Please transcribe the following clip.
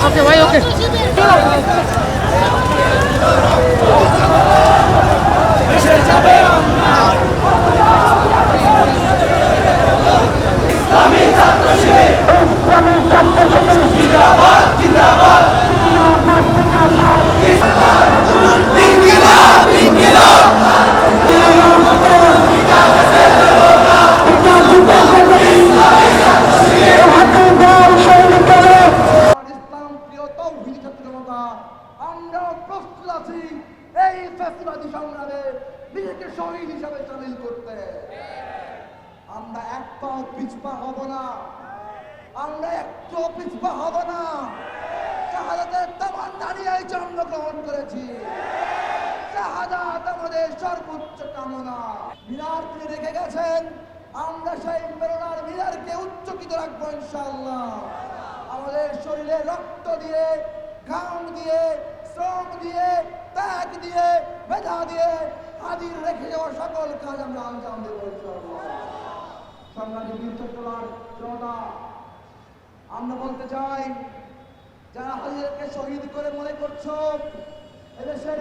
ওকে ভাই ওকে আমরা প্রস্তুত আছি এই ফ্যাসিবাদী সংগ্রামে নিজেকে শহীদ হিসাবে সামিল করতে। আমরা এক পাও পিছপা হব না, আমরা একটু পিছপা হব না। শাহাদাতের তামান্না নিয়ে জন্মগ্রহণ করেছি, শাহাদাত আমাদের সর্বোচ্চ কামনা। মিনার তিনি রেখে গেছেন, আমরা সেই প্রেরণার মিনারকে উচ্চকিত রাখবো ইনশাআল্লাহ। আমাদের শরীরে রক্ত দিয়ে, ঘাম দিয়ে, শ্রম দিয়ে, ত্যাগ দিয়ে, মেধা দিয়ে হাজির রেখে যাওয়া সকল কাজ আমরা আঞ্জাম দেব ইনশাআল্লাহ। সংগ্রামী বীরচট্টলার জনতা, আমরা বলতে চাই, যারা হাজিরকে শহীদ করে মনে করছো এদেশের